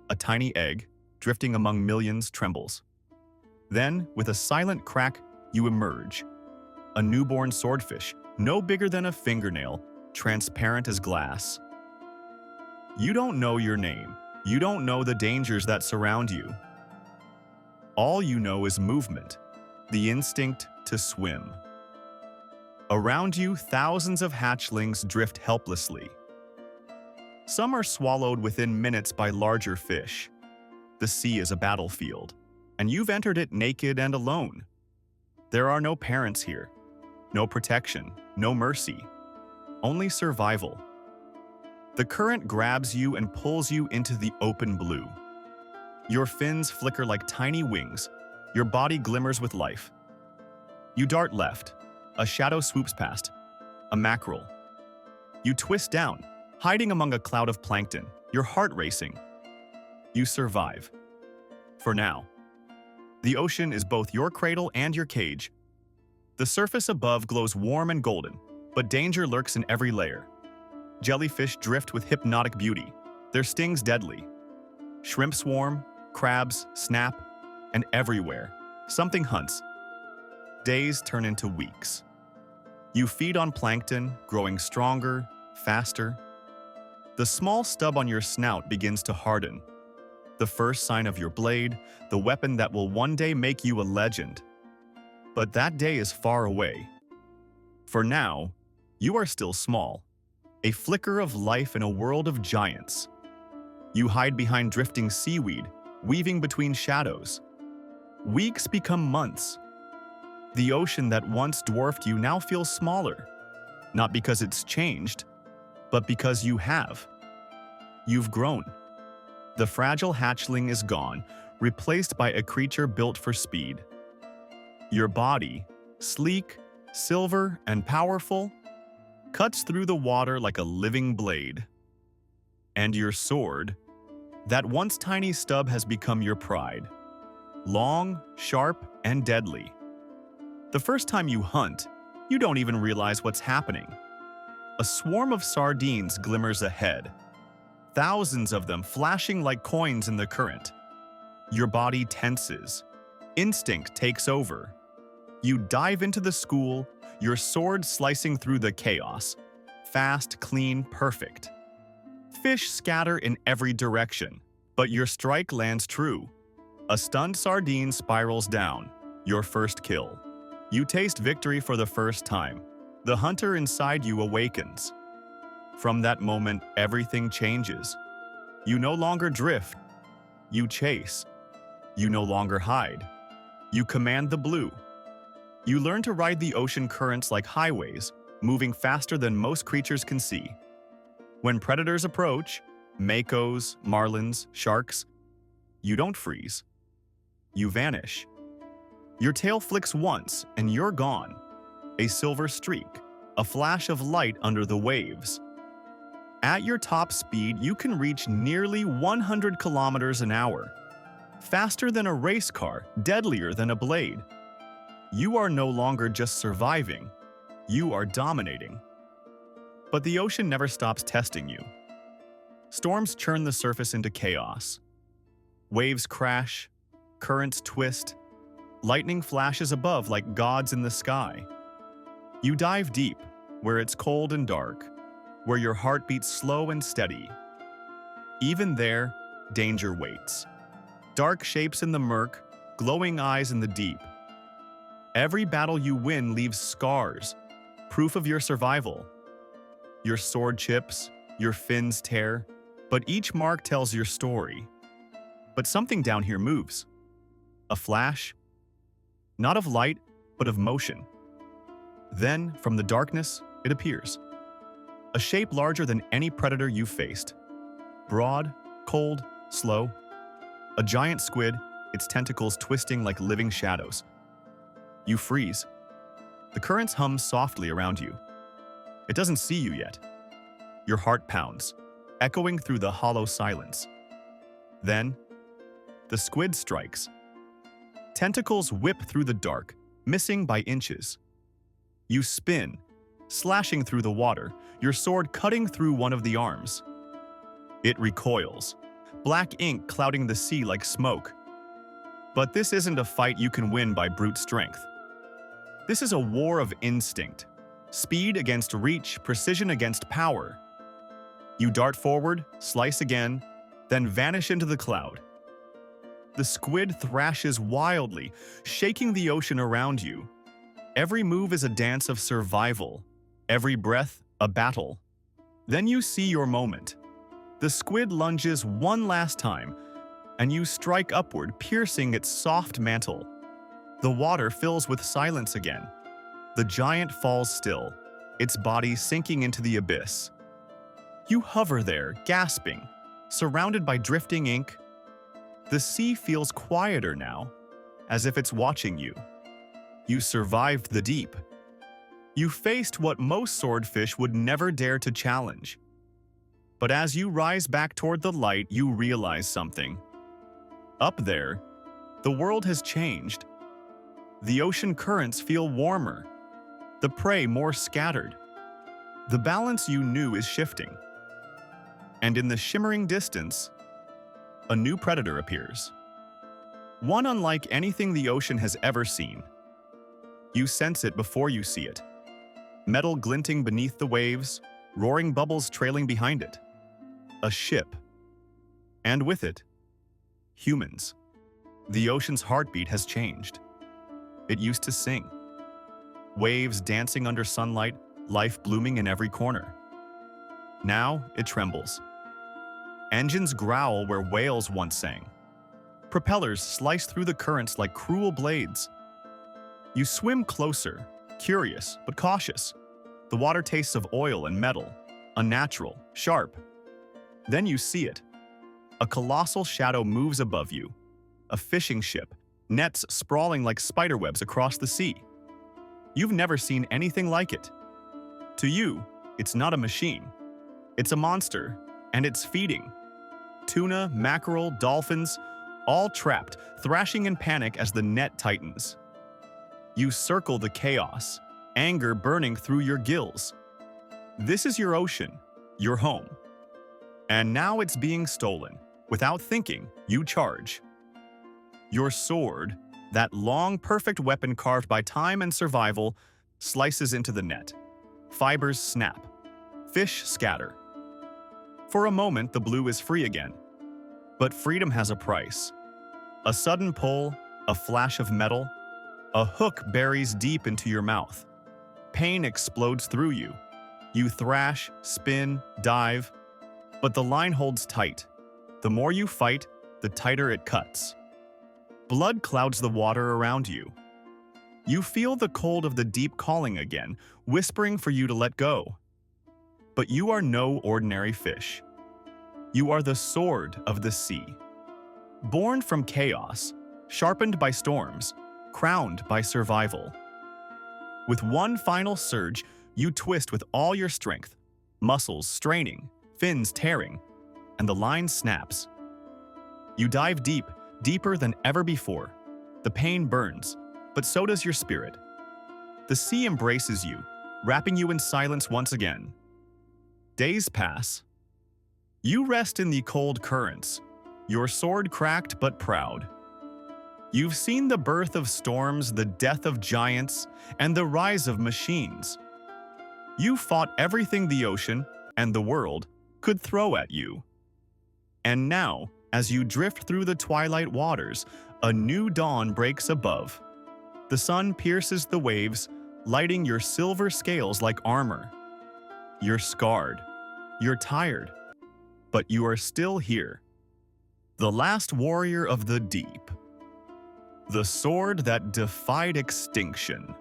A tiny egg, drifting among millions, trembles. Then, with a silent crack, you emerge. A newborn swordfish, no bigger than a fingernail, transparent as glass. You don't know your name. You don't know the dangers that surround you. All you know is movement, the instinct to swim. Around you, thousands of hatchlings drift helplessly. Some are swallowed within minutes by larger fish. The sea is a battlefield, and you've entered it naked and alone. There are no parents here, no protection, no mercy, only survival. The current grabs you and pulls you into the open blue. Your fins flicker like tiny wings, your body glimmers with life. You dart left, a shadow swoops past, a mackerel. You twist down, hiding among a cloud of plankton, your heart racing. You survive. For now. The ocean is both your cradle and your cage. The surface above glows warm and golden, but danger lurks in every layer. Jellyfish drift with hypnotic beauty, their stings deadly. Shrimp swarm, crabs snap, and everywhere, something hunts. Days turn into weeks. You feed on plankton, growing stronger, faster. The small stub on your snout begins to harden. The first sign of your blade, the weapon that will one day make you a legend. But that day is far away. For now, you are still small, a flicker of life in a world of giants. You hide behind drifting seaweed, weaving between shadows. Weeks become months. The ocean that once dwarfed you now feels smaller, not because it's changed, but because you have. You've grown. The fragile hatchling is gone, replaced by a creature built for speed. Your body, sleek, silver, and powerful, cuts through the water like a living blade. And your sword, that once tiny stub, has become your pride. Long, sharp, and deadly. The first time you hunt, you don't even realize what's happening. A swarm of sardines glimmers ahead, thousands of them flashing like coins in the current. Your body tenses. Instinct takes over. You dive into the school, your sword slicing through the chaos. Fast, clean, perfect. Fish scatter in every direction, but your strike lands true. A stunned sardine spirals down, your first kill. You taste victory for the first time. The hunter inside you awakens. From that moment, everything changes. You no longer drift. You chase. You no longer hide. You command the blue. You learn to ride the ocean currents like highways, moving faster than most creatures can see. When predators approach, makos, marlins, sharks, you don't freeze. You vanish. Your tail flicks once, and you're gone. A silver streak, a flash of light under the waves. At your top speed, you can reach nearly 100 kilometers an hour. Faster than a race car, deadlier than a blade. You are no longer just surviving, you are dominating. But the ocean never stops testing you. Storms churn the surface into chaos. Waves crash, currents twist, lightning flashes above like gods in the sky. You dive deep, where it's cold and dark, where your heart beats slow and steady. Even there, danger waits. Dark shapes in the murk, glowing eyes in the deep. Every battle you win leaves scars, proof of your survival. Your sword chips, your fins tear, but each mark tells your story. But something down here moves. A flash, not of light, but of motion. Then, from the darkness, it appears. A shape larger than any predator you've faced. Broad, cold, slow. A giant squid, its tentacles twisting like living shadows. You freeze. The currents hum softly around you. It doesn't see you yet. Your heart pounds, echoing through the hollow silence. Then, the squid strikes. Tentacles whip through the dark, missing by inches. You spin, slashing through the water, your sword cutting through one of the arms. It recoils. black ink clouding the sea like smoke. But this isn't a fight you can win by brute strength. This is a war of instinct. Speed against reach, precision against power. You dart forward, slice again, then vanish into the cloud. The squid thrashes wildly, shaking the ocean around you. Every move is a dance of survival. Every breath, a battle. Then you see your moment. The squid lunges one last time, and you strike upward, piercing its soft mantle. The water fills with silence again. The giant falls still, its body sinking into the abyss. You hover there, gasping, surrounded by drifting ink. The sea feels quieter now, as if it's watching you. You survived the deep. You faced what most swordfish would never dare to challenge. But as you rise back toward the light, you realize something. Up there, the world has changed. The ocean currents feel warmer, the prey more scattered. The balance you knew is shifting. And in the shimmering distance, a new predator appears. One unlike anything the ocean has ever seen. You sense it before you see it. Metal glinting beneath the waves, roaring bubbles trailing behind it. A ship. And with it, humans. The ocean's heartbeat has changed. It used to sing. Waves dancing under sunlight, life blooming in every corner. Now it trembles. Engines growl where whales once sang. Propellers slice through the currents like cruel blades. You swim closer, curious but cautious. The water tastes of oil and metal, unnatural, sharp. Then you see it. A colossal shadow moves above you. A fishing ship, nets sprawling like spiderwebs across the sea. You've never seen anything like it. To you, it's not a machine. It's a monster, and it's feeding. Tuna, mackerel, dolphins, all trapped, thrashing in panic as the net tightens. You circle the chaos, anger burning through your gills. This is your ocean, your home. And now it's being stolen. Without thinking, you charge. Your sword, that long, perfect weapon carved by time and survival, slices into the net. Fibers snap. Fish scatter. For a moment, the blue is free again. But freedom has a price. A sudden pull, a flash of metal, a hook buries deep into your mouth. Pain explodes through you. You thrash, spin, dive, but the line holds tight. The more you fight, the tighter it cuts. Blood clouds the water around you. You feel the cold of the deep calling again, whispering for you to let go. But you are no ordinary fish. You are the sword of the sea. Born from chaos, sharpened by storms, crowned by survival. With one final surge, you twist with all your strength, muscles straining, fins tearing, and the line snaps. You dive deep, deeper than ever before. The pain burns, but so does your spirit. The sea embraces you, wrapping you in silence once again. Days pass. You rest in the cold currents, your sword cracked but proud. You've seen the birth of storms, the death of giants, and the rise of machines. You fought everything the ocean and the world could throw at you. And now, as you drift through the twilight waters, a new dawn breaks above. The sun pierces the waves, lighting your silver scales like armor. You're scarred. You're tired. But you are still here. The last warrior of the deep. The sword that defied extinction.